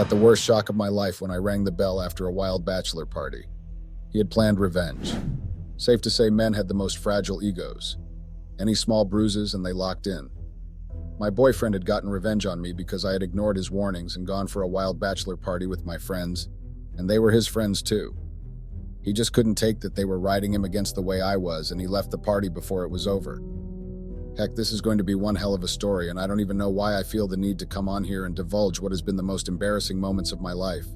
got the worst shock of my life when I rang the bell after a wild bachelor party. He had planned revenge. Safe to say men had the most fragile egos. Any small bruises and they locked in. My boyfriend had gotten revenge on me because I had ignored his warnings and gone for a wild bachelor party with my friends, and they were his friends too. He just couldn't take that they were riding him against the way I was, and he left the party before it was over. Heck, this is going to be one hell of a story, and I don't even know why I feel the need to come on here and divulge what has been the most embarrassing moments of my life.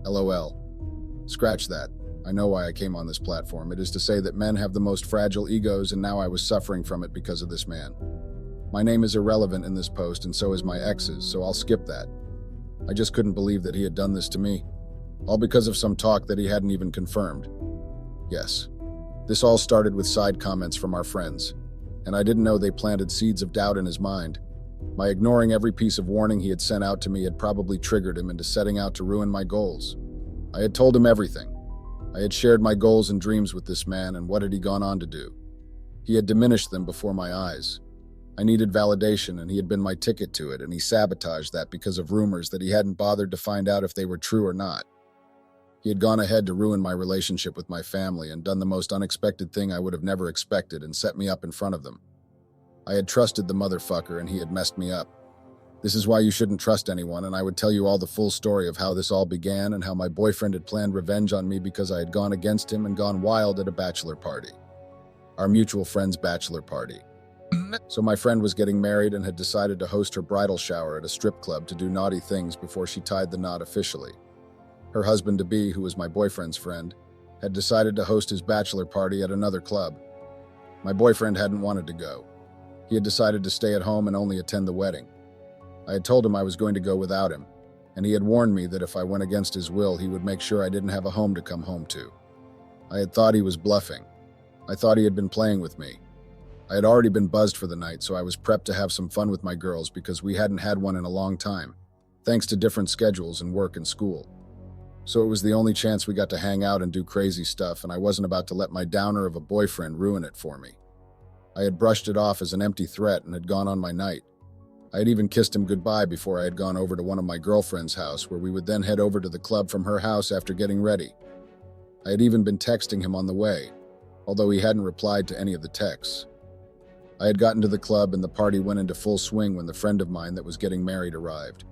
LOL. Scratch that. I know why I came on this platform. It is to say that men have the most fragile egos, and now I was suffering from it because of this man. My name is irrelevant in this post, and so is my ex's, so I'll skip that. I just couldn't believe that he had done this to me, all because of some talk that he hadn't even confirmed. Yes, this all started with side comments from our friends, and I didn't know they planted seeds of doubt in his mind. My ignoring every piece of warning he had sent out to me had probably triggered him into setting out to ruin my goals. I had told him everything. I had shared my goals and dreams with this man, and what had he gone on to do? He had diminished them before my eyes. I needed validation, and he had been my ticket to it, and he sabotaged that because of rumors that he hadn't bothered to find out if they were true or not. He had gone ahead to ruin my relationship with my family and done the most unexpected thing I would have never expected and set me up in front of them. I had trusted the motherfucker, and he had messed me up. This is why you shouldn't trust anyone, and I would tell you all the full story of how this all began and how my boyfriend had planned revenge on me because I had gone against him and gone wild at a bachelor party. Our mutual friend's bachelor party. So my friend was getting married and had decided to host her bridal shower at a strip club to do naughty things before she tied the knot officially. Her husband-to-be, who was my boyfriend's friend, had decided to host his bachelor party at another club. My boyfriend hadn't wanted to go. He had decided to stay at home and only attend the wedding. I had told him I was going to go without him, and he had warned me that if I went against his will, he would make sure I didn't have a home to come home to. I had thought he was bluffing. I thought he had been playing with me. I had already been buzzed for the night, so I was prepped to have some fun with my girls because we hadn't had one in a long time, thanks to different schedules and work and school. So it was the only chance we got to hang out and do crazy stuff, and I wasn't about to let my downer of a boyfriend ruin it for me. I had brushed it off as an empty threat and had gone on my night. I had even kissed him goodbye before I had gone over to one of my girlfriend's house, where we would then head over to the club from her house after getting ready. I had even been texting him on the way, although he hadn't replied to any of the texts. I had gotten to the club and the party went into full swing when the friend of mine that was getting married arrived.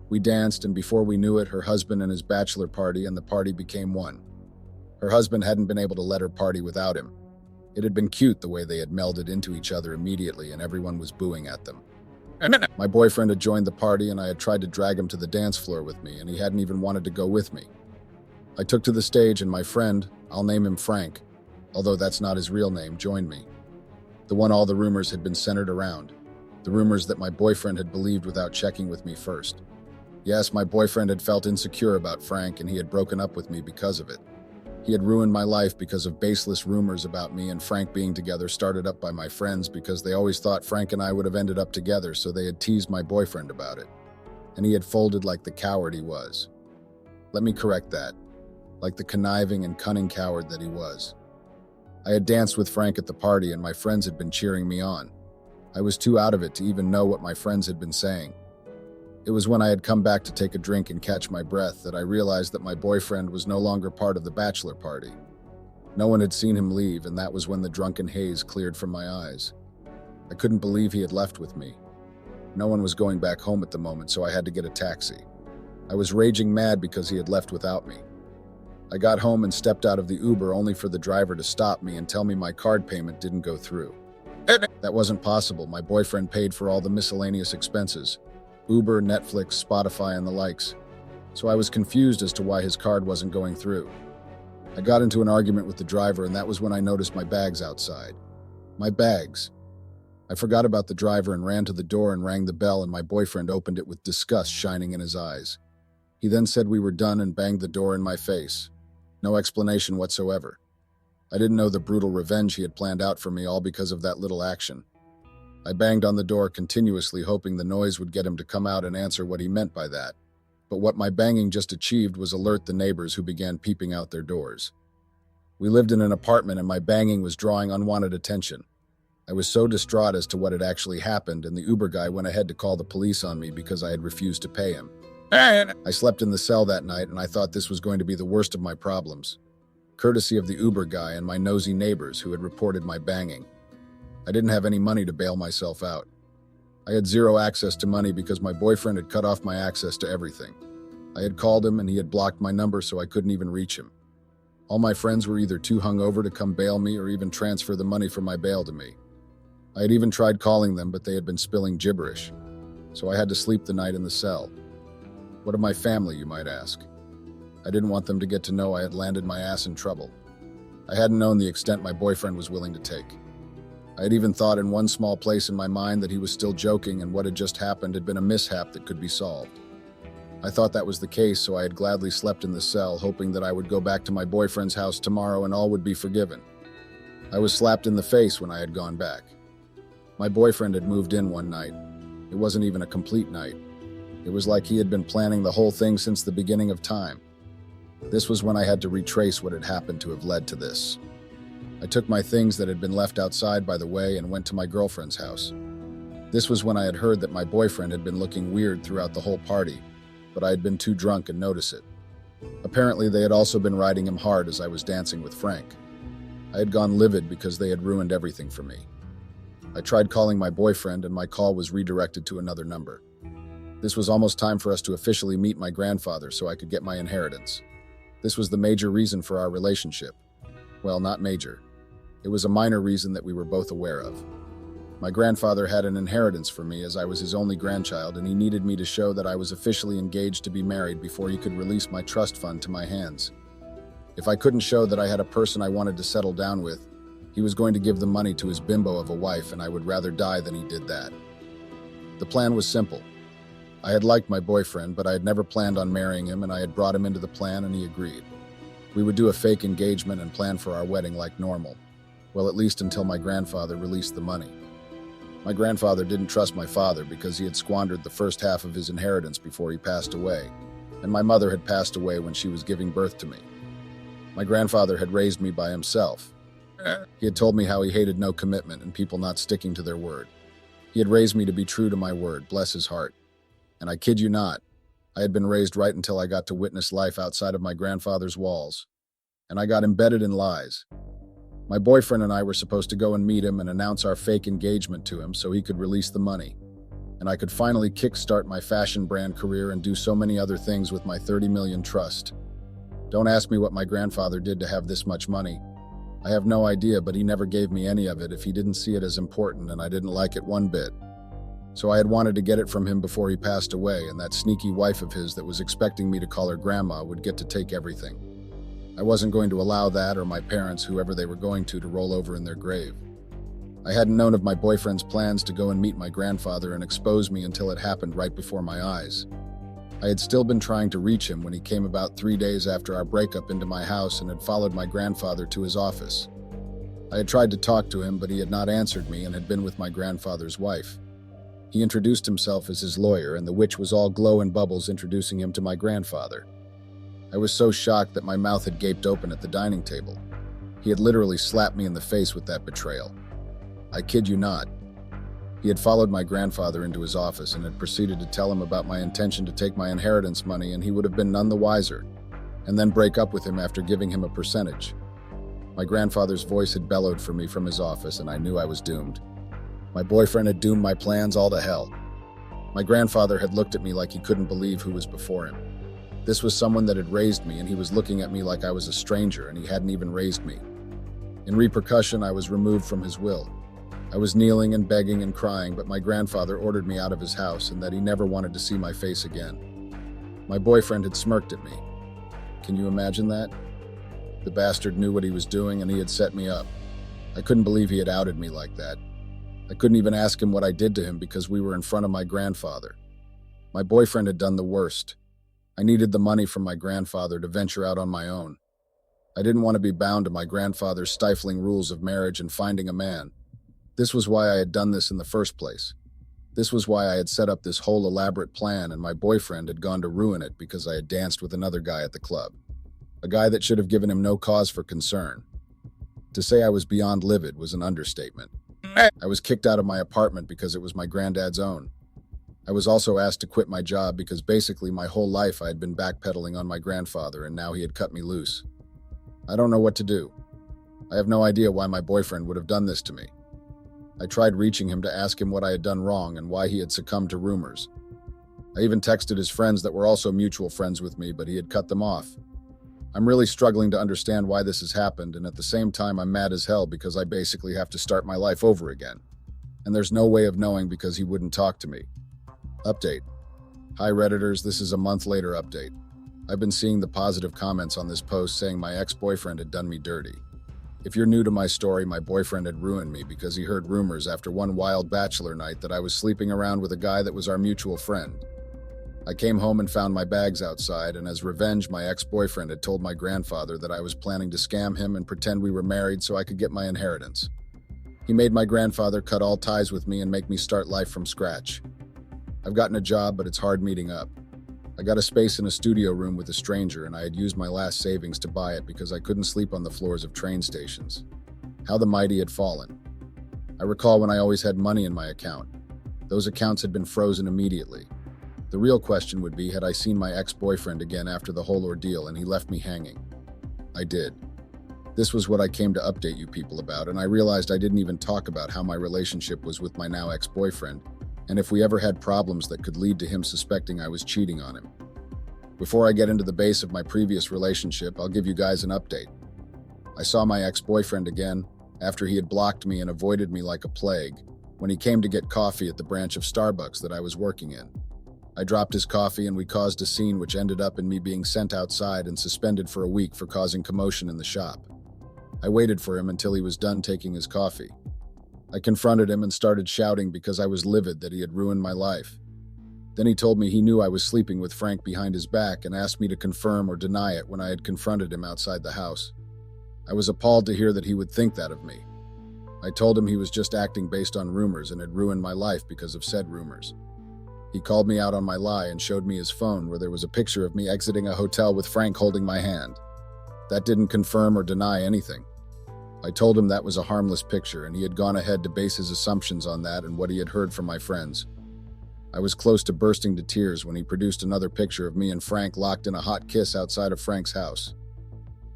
We danced, and before we knew it, her husband and his bachelor party and the party became one. Her husband hadn't been able to let her party without him. It had been cute the way they had melded into each other immediately, and everyone was booing at them. My boyfriend had joined the party, and I had tried to drag him to the dance floor with me, and he hadn't even wanted to go with me. I took to the stage, and my friend, I'll name him Frank, although that's not his real name, joined me. The one all the rumors had been centered around. The rumors that my boyfriend had believed without checking with me first. Yes, my boyfriend had felt insecure about Frank, and he had broken up with me because of it. He had ruined my life because of baseless rumors about me and Frank being together, started up by my friends because they always thought Frank and I would have ended up together, so they had teased my boyfriend about it. And he had folded like the coward he was. Let me correct that. Like the conniving and cunning coward that he was. I had danced with Frank at the party, and my friends had been cheering me on. I was too out of it to even know what my friends had been saying. It was when I had come back to take a drink and catch my breath that I realized that my boyfriend was no longer part of the bachelor party. No one had seen him leave, and that was when the drunken haze cleared from my eyes. I couldn't believe he had left with me. No one was going back home at the moment, so I had to get a taxi. I was raging mad because he had left without me. I got home and stepped out of the Uber only for the driver to stop me and tell me my card payment didn't go through. That wasn't possible. My boyfriend paid for all the miscellaneous expenses. Uber, Netflix, Spotify, and the likes. So I was confused as to why his card wasn't going through. I got into an argument with the driver, and that was when I noticed my bags outside. My bags. I forgot about the driver and ran to the door and rang the bell, and my boyfriend opened it with disgust shining in his eyes. He then said we were done and banged the door in my face. No explanation whatsoever. I didn't know the brutal revenge he had planned out for me, all because of that little action. I banged on the door continuously, hoping the noise would get him to come out and answer what he meant by that. But what my banging just achieved was alert the neighbors, who began peeping out their doors. We lived in an apartment, and my banging was drawing unwanted attention. I was so distraught as to what had actually happened, and the Uber guy went ahead to call the police on me because I had refused to pay him. I slept in the cell that night, and I thought this was going to be the worst of my problems, courtesy of the Uber guy and my nosy neighbors who had reported my banging. I didn't have any money to bail myself out. I had zero access to money because my boyfriend had cut off my access to everything. I had called him and he had blocked my number, so I couldn't even reach him. All my friends were either too hungover to come bail me or even transfer the money for my bail to me. I had even tried calling them, but they had been spilling gibberish, so I had to sleep the night in the cell. What of my family, you might ask? I didn't want them to get to know I had landed my ass in trouble. I hadn't known the extent my boyfriend was willing to take. I had even thought in one small place in my mind that he was still joking and what had just happened had been a mishap that could be solved. I thought that was the case, so I had gladly slept in the cell, hoping that I would go back to my boyfriend's house tomorrow and all would be forgiven. I was slapped in the face when I had gone back. My boyfriend had moved in one night. It wasn't even a complete night. It was like he had been planning the whole thing since the beginning of time. This was when I had to retrace what had happened to have led to this. I took my things that had been left outside by the way and went to my girlfriend's house. This was when I had heard that my boyfriend had been looking weird throughout the whole party, but I had been too drunk to notice it. Apparently, they had also been riding him hard as I was dancing with Frank. I had gone livid because they had ruined everything for me. I tried calling my boyfriend and my call was redirected to another number. This was almost time for us to officially meet my grandfather so I could get my inheritance. This was the major reason for our relationship. Well, not major. It was a minor reason that we were both aware of. My grandfather had an inheritance for me as I was his only grandchild, and he needed me to show that I was officially engaged to be married before he could release my trust fund to my hands. If I couldn't show that I had a person I wanted to settle down with, he was going to give the money to his bimbo of a wife, and I would rather die than he did that. The plan was simple. I had liked my boyfriend, but I had never planned on marrying him, and I had brought him into the plan, and he agreed. We would do a fake engagement and plan for our wedding like normal. Well, at least until my grandfather released the money. My grandfather didn't trust my father because he had squandered the first half of his inheritance before he passed away, and my mother had passed away when she was giving birth to me. My grandfather had raised me by himself. He had told me how he hated no commitment and people not sticking to their word. He had raised me to be true to my word, bless his heart. And I kid you not, I had been raised right until I got to witness life outside of my grandfather's walls. And I got embedded in lies. My boyfriend and I were supposed to go and meet him and announce our fake engagement to him so he could release the money. And I could finally kickstart my fashion brand career and do so many other things with my 30 million trust. Don't ask me what my grandfather did to have this much money. I have no idea, but he never gave me any of it if he didn't see it as important, and I didn't like it one bit. So I had wanted to get it from him before he passed away, and that sneaky wife of his that was expecting me to call her grandma would get to take everything. I wasn't going to allow that or my parents, whoever they were going to roll over in their grave. I hadn't known of my boyfriend's plans to go and meet my grandfather and expose me until it happened right before my eyes. I had still been trying to reach him when he came about 3 days after our breakup into my house and had followed my grandfather to his office. I had tried to talk to him, but he had not answered me and had been with my grandfather's wife. He introduced himself as his lawyer, and the witch was all glow and bubbles introducing him to my grandfather. I was so shocked that my mouth had gaped open at the dining table. He had literally slapped me in the face with that betrayal. I kid you not. He had followed my grandfather into his office and had proceeded to tell him about my intention to take my inheritance money, and he would have been none the wiser, and then break up with him after giving him a percentage. My grandfather's voice had bellowed for me from his office, and I knew I was doomed. My boyfriend had doomed my plans all to hell. My grandfather had looked at me like he couldn't believe who was before him. This was someone that had raised me, and he was looking at me like I was a stranger, and he hadn't even raised me. In repercussion, I was removed from his will. I was kneeling and begging and crying, but my grandfather ordered me out of his house and that he never wanted to see my face again. My boyfriend had smirked at me. Can you imagine that? The bastard knew what he was doing, and he had set me up. I couldn't believe he had outed me like that. I couldn't even ask him what I did to him because we were in front of my grandfather. My boyfriend had done the worst. I needed the money from my grandfather to venture out on my own. I didn't want to be bound to my grandfather's stifling rules of marriage and finding a man. This was why I had done this in the first place. This was why I had set up this whole elaborate plan, and my boyfriend had gone to ruin it because I had danced with another guy at the club. A guy that should have given him no cause for concern. To say I was beyond livid was an understatement. I was kicked out of my apartment because it was my granddad's own. I was also asked to quit my job because basically my whole life I had been backpedaling on my grandfather and now he had cut me loose. I don't know what to do. I have no idea why my boyfriend would have done this to me. I tried reaching him to ask him what I had done wrong and why he had succumbed to rumors. I even texted his friends that were also mutual friends with me, but he had cut them off. I'm really struggling to understand why this has happened, and at the same time I'm mad as hell because I basically have to start my life over again. And there's no way of knowing because he wouldn't talk to me. Update. Hi Redditors, this is a month later update. I've been seeing the positive comments on this post saying my ex-boyfriend had done me dirty. If you're new to my story, my boyfriend had ruined me because he heard rumors after one wild bachelor night that I was sleeping around with a guy that was our mutual friend. I came home and found my bags outside, and as revenge, my ex-boyfriend had told my grandfather that I was planning to scam him and pretend we were married so I could get my inheritance. He made my grandfather cut all ties with me and make me start life from scratch. I've gotten a job, but it's hard meeting up. I got a space in a studio room with a stranger, and I had used my last savings to buy it because I couldn't sleep on the floors of train stations. How the mighty had fallen. I recall when I always had money in my account. Those accounts had been frozen immediately. The real question would be, had I seen my ex-boyfriend again after the whole ordeal and he left me hanging? I did. This was what I came to update you people about, and I realized I didn't even talk about how my relationship was with my now ex-boyfriend, and if we ever had problems that could lead to him suspecting I was cheating on him. Before I get into the base of my previous relationship, I'll give you guys an update. I saw my ex-boyfriend again after he had blocked me and avoided me like a plague when he came to get coffee at the branch of Starbucks that I was working in. I dropped his coffee and we caused a scene which ended up in me being sent outside and suspended for a week for causing commotion in the shop. I waited for him until he was done taking his coffee. I confronted him and started shouting because I was livid that he had ruined my life. Then he told me he knew I was sleeping with Frank behind his back and asked me to confirm or deny it when I had confronted him outside the house. I was appalled to hear that he would think that of me. I told him he was just acting based on rumors and had ruined my life because of said rumors. He called me out on my lie and showed me his phone where there was a picture of me exiting a hotel with Frank holding my hand. That didn't confirm or deny anything. I told him that was a harmless picture and he had gone ahead to base his assumptions on that and what he had heard from my friends. I was close to bursting to tears when he produced another picture of me and Frank locked in a hot kiss outside of Frank's house.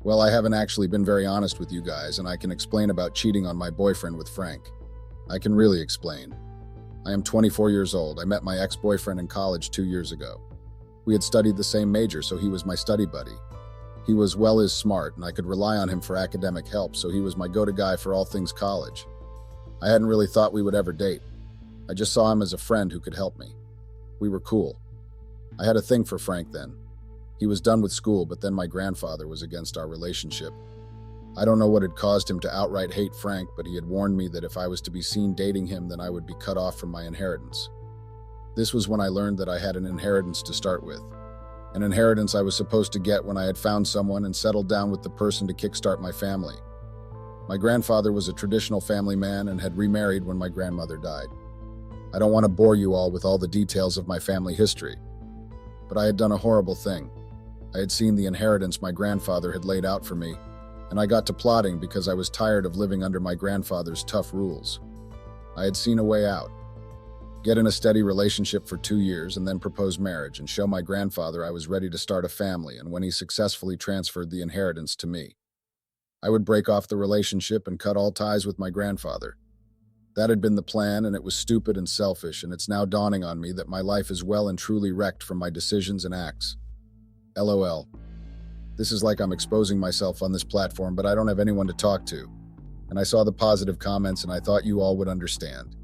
Well, I haven't actually been very honest with you guys, and I can explain about cheating on my boyfriend with Frank. I can really explain. I am 24 years old. I met my ex-boyfriend in college 2 years ago. We had studied the same major, so he was my study buddy. He was smart, and I could rely on him for academic help, so he was my go-to guy for all things college. I hadn't really thought we would ever date. I just saw him as a friend who could help me. We were cool. I had a thing for Frank then. He was done with school, but then my grandfather was against our relationship. I don't know what had caused him to outright hate Frank, but he had warned me that if I was to be seen dating him, then I would be cut off from my inheritance. This was when I learned that I had an inheritance to start with. An inheritance I was supposed to get when I had found someone and settled down with the person to kickstart my family. My grandfather was a traditional family man and had remarried when my grandmother died. I don't want to bore you all with all the details of my family history, but I had done a horrible thing. I had seen the inheritance my grandfather had laid out for me, and I got to plotting because I was tired of living under my grandfather's tough rules. I had seen a way out. Get in a steady relationship for 2 years and then propose marriage and show my grandfather I was ready to start a family, and when he successfully transferred the inheritance to me, I would break off the relationship and cut all ties with my grandfather. That had been the plan, and it was stupid and selfish, and it's now dawning on me that my life is well and truly wrecked from my decisions and acts. LOL. This is like I'm exposing myself on this platform, but I don't have anyone to talk to. And I saw the positive comments and I thought you all would understand.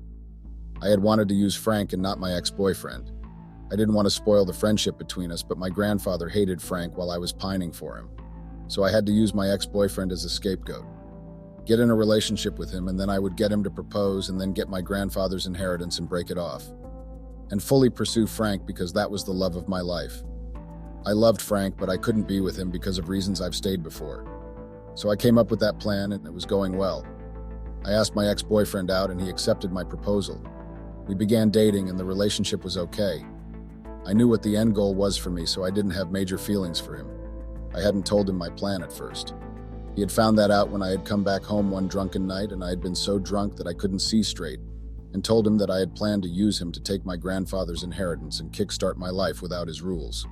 I had wanted to use Frank and not my ex-boyfriend. I didn't want to spoil the friendship between us, but my grandfather hated Frank while I was pining for him. So I had to use my ex-boyfriend as a scapegoat. Get in a relationship with him, and then I would get him to propose and then get my grandfather's inheritance and break it off. And fully pursue Frank because that was the love of my life. I loved Frank, but I couldn't be with him because of reasons I've stated before. So I came up with that plan, and it was going well. I asked my ex-boyfriend out, and he accepted my proposal. We began dating, and the relationship was okay. I knew what the end goal was for me, so I didn't have major feelings for him. I hadn't told him my plan at first. He had found that out when I had come back home one drunken night, and I had been so drunk that I couldn't see straight, and told him that I had planned to use him to take my grandfather's inheritance and kickstart my life without his rules.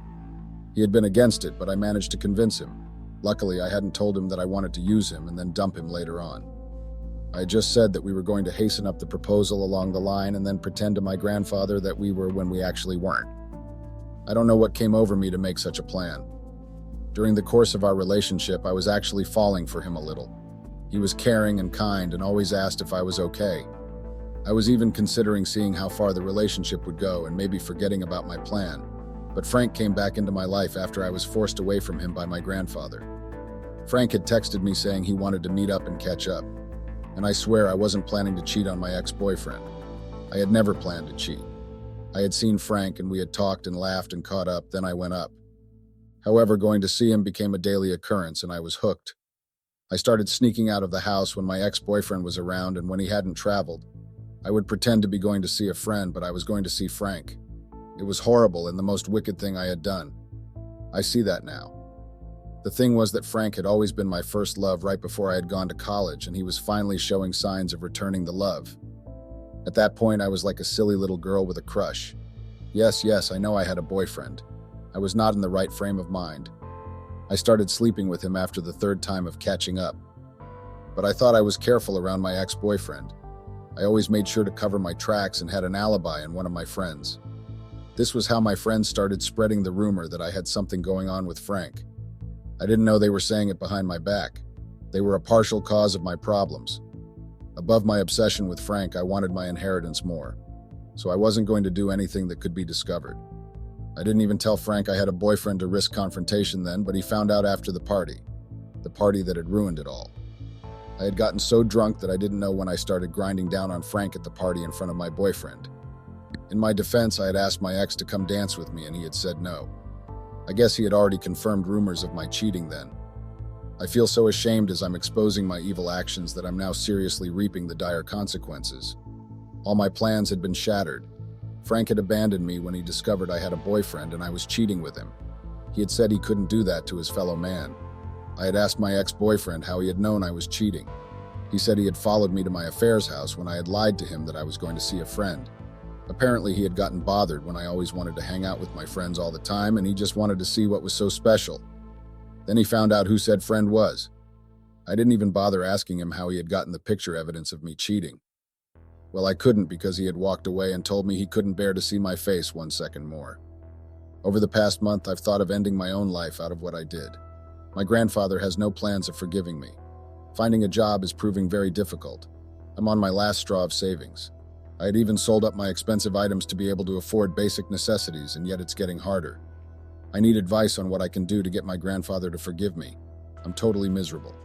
He had been against it, but I managed to convince him. Luckily, I hadn't told him that I wanted to use him and then dump him later on. I had just said that we were going to hasten up the proposal along the line and then pretend to my grandfather that we were when we actually weren't. I don't know what came over me to make such a plan. During the course of our relationship, I was actually falling for him a little. He was caring and kind and always asked if I was okay. I was even considering seeing how far the relationship would go and maybe forgetting about my plan. But Frank came back into my life after I was forced away from him by my grandfather. Frank had texted me saying he wanted to meet up and catch up. And I swear I wasn't planning to cheat on my ex-boyfriend. I had never planned to cheat. I had seen Frank and we had talked and laughed and caught up, then I went up. However, going to see him became a daily occurrence and I was hooked. I started sneaking out of the house when my ex-boyfriend was around and when he hadn't traveled. I would pretend to be going to see a friend, but I was going to see Frank. It was horrible and the most wicked thing I had done. I see that now. The thing was that Frank had always been my first love right before I had gone to college, and he was finally showing signs of returning the love. At that point, I was like a silly little girl with a crush. Yes, I know I had a boyfriend. I was not in the right frame of mind. I started sleeping with him after the third time of catching up. But I thought I was careful around my ex-boyfriend. I always made sure to cover my tracks and had an alibi in one of my friends. This was how my friends started spreading the rumor that I had something going on with Frank. I didn't know they were saying it behind my back. They were a partial cause of my problems. Above my obsession with Frank, I wanted my inheritance more. So I wasn't going to do anything that could be discovered. I didn't even tell Frank I had a boyfriend to risk confrontation then, but he found out after the party that had ruined it all. I had gotten so drunk that I didn't know when I started grinding down on Frank at the party in front of my boyfriend. In my defense, I had asked my ex to come dance with me and he had said no. I guess he had already confirmed rumors of my cheating then. I feel so ashamed as I'm exposing my evil actions that I'm now seriously reaping the dire consequences. All my plans had been shattered. Frank had abandoned me when he discovered I had a boyfriend and I was cheating with him. He had said he couldn't do that to his fellow man. I had asked my ex-boyfriend how he had known I was cheating. He said he had followed me to my affairs house when I had lied to him that I was going to see a friend. Apparently, he had gotten bothered when I always wanted to hang out with my friends all the time, and he just wanted to see what was so special. Then he found out who said friend was. I didn't even bother asking him how he had gotten the picture evidence of me cheating. Well, I couldn't because he had walked away and told me he couldn't bear to see my face 1 second more. Over the past month, I've thought of ending my own life out of what I did. My grandfather has no plans of forgiving me. Finding a job is proving very difficult. I'm on my last straw of savings. I had even sold up my expensive items to be able to afford basic necessities, and yet it's getting harder. I need advice on what I can do to get my grandfather to forgive me. I'm totally miserable.